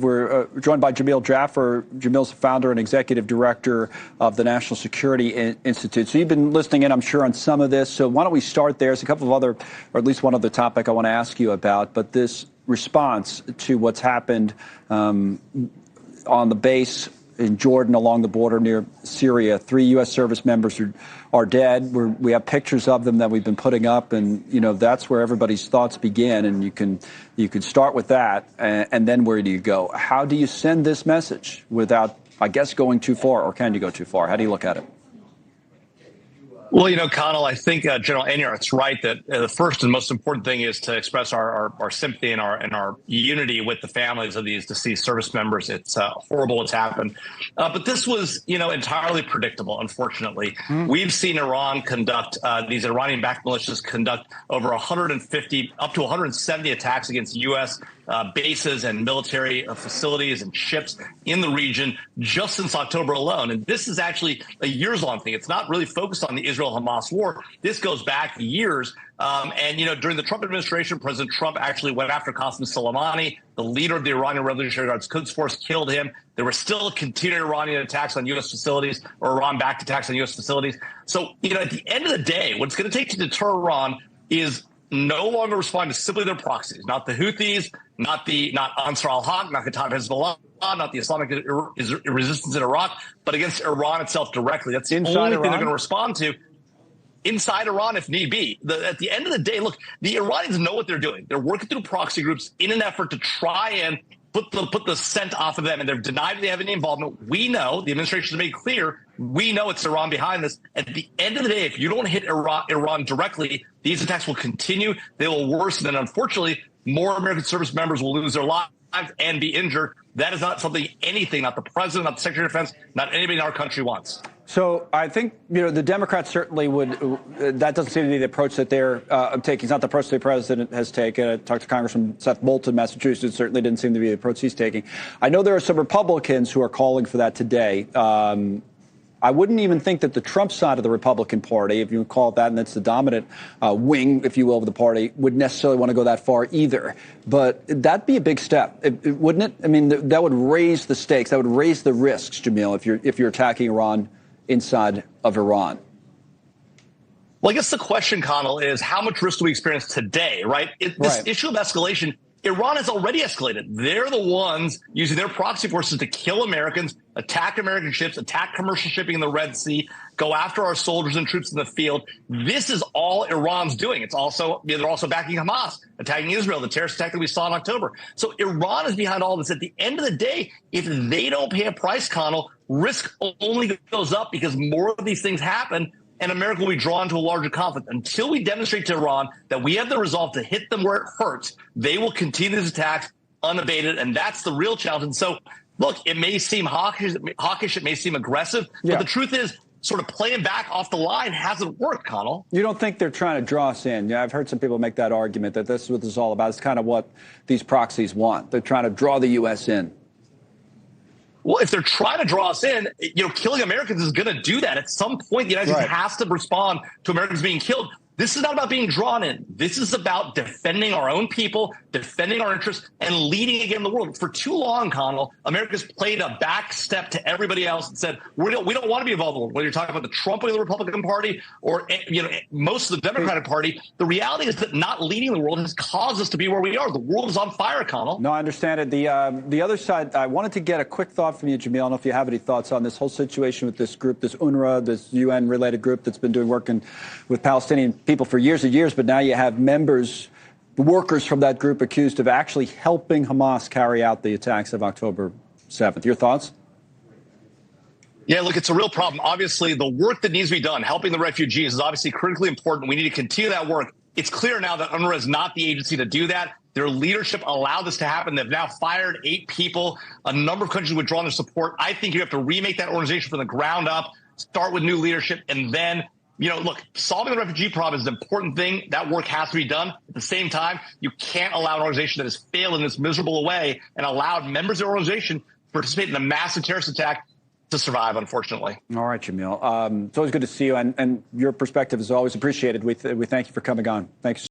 We're joined by Jamil Jaffer. Jamil's the founder and executive director of the National Security Institute. So you've been listening in, I'm sure, on some of this. So why don't we start there? There's a couple of other, or at least one other topic I want to ask you about, but this response to what's happened on the base in Jordan along the border near Syria. 3 U.S. service members are dead. We have pictures of them that we've been putting up, and that's where everybody's thoughts begin. And you can start with that, and then where do you go? How do you send this message without, I guess, going too far, or can you go too far? How do you look at it? Well, Connell, I think General Enyart's right that the first and most important thing is to express our sympathy and our unity with the families of these deceased service members. It's horrible what's happened. But this was, entirely predictable, unfortunately. We've seen Iran conduct, these Iranian-backed militias conduct over 150, up to 170 attacks against U.S. Bases and military facilities and ships in the region just since October alone. And this is actually a years-long thing. It's not really focused on the Israel-Hamas war. This goes back years. During the Trump administration, President Trump actually went after Qasem Soleimani, the leader of the Iranian Revolutionary Guards Quds Force, killed him. There were still continued Iranian attacks on U.S. facilities, or Iran-backed attacks on U.S. facilities. So, at the end of the day, what it's going to take to deter Iran is no longer respond to simply their proxies, not the Houthis, not Ansar al-Haq, not Kataib Hezbollah, not the Islamic resistance in Iraq, but against Iran itself directly. That's the only thing they're going to respond to. Inside Iran, if need be. At the end of the day, look, the Iranians know what they're doing. They're working through proxy groups in an effort to try and put the scent off of them, and they're denied they have any involvement. We know, the administration has made clear, we know it's Iran behind this. At the end of the day, if you don't hit Iran directly, these attacks will continue. They will worsen, and unfortunately, more American service members will lose their lives and be injured. That is not something not the president, not the Secretary of Defense, not anybody in our country wants. So I think, the Democrats certainly would, that doesn't seem to be the approach that they're taking. It's not the approach the president has taken. I talked to Congressman Seth Moulton, Massachusetts. Certainly didn't seem to be the approach he's taking. I know there are some Republicans who are calling for that today. I wouldn't even think that the Trump side of the Republican Party, if you would call it that, and that's the dominant wing, if you will, of the party, would necessarily want to go that far either. But that'd be a big step, wouldn't it? I mean, that would raise the stakes. That would raise the risks, Jamil, if you're attacking Iran inside of Iran. Well, I guess the question, Connell, is how much risk do we experience today, right? This issue of escalation, Iran has already escalated. They're the ones using their proxy forces to kill Americans, attack American ships, attack commercial shipping in the Red Sea, go after our soldiers and troops in the field. This is all Iran's doing. It's also, they're also backing Hamas, attacking Israel, the terrorist attack that we saw in October. So Iran is behind all this. At the end of the day, if they don't pay a price, Connell, risk only goes up because more of these things happen, and America will be drawn to a larger conflict. Until we demonstrate to Iran that we have the resolve to hit them where it hurts, they will continue these attacks unabated, and that's the real challenge. And so, look, it may seem hawkish, it may seem aggressive, but the truth is, sort of playing back off the line hasn't worked, Connell. You don't think they're trying to draw us in? Yeah, I've heard some people make that argument that this is what this is all about. It's kind of what these proxies want. They're trying to draw the U.S. in. Well, if they're trying to draw us in, killing Americans is going to do that. At some point, the United States has to respond to Americans being killed. This is not about being drawn in. This is about defending our own people, defending our interests, and leading again the world. For too long, Connell, America's played a back step to everybody else and said, we don't want to be involved. Whether you're talking about the Trump or the Republican Party or most of the Democratic Party, the reality is that not leading the world has caused us to be where we are. The world is on fire, Connell. No, I understand it. The other side, I wanted to get a quick thought from you, Jamil. I don't know if you have any thoughts on this whole situation with this group, this UNRWA, this UN-related group that's been doing work with Palestinian people for years and years, but now you have workers from that group accused of actually helping Hamas carry out the attacks of October 7th. Your thoughts? Yeah, look, it's a real problem. Obviously, the work that needs to be done, helping the refugees, is obviously critically important. We need to continue that work. It's clear now that UNRWA is not the agency to do that. Their leadership allowed this to happen. They've now fired 8 people. A number of countries withdrawn their support. I think you have to remake that organization from the ground up, start with new leadership, and then look, solving the refugee problem is an important thing. That work has to be done. At the same time, you can't allow an organization that has failed in this miserable way and allowed members of the organization to participate in a massive terrorist attack to survive, unfortunately. All right, Jamil. It's always good to see you, and your perspective is always appreciated. We thank you for coming on. Thanks.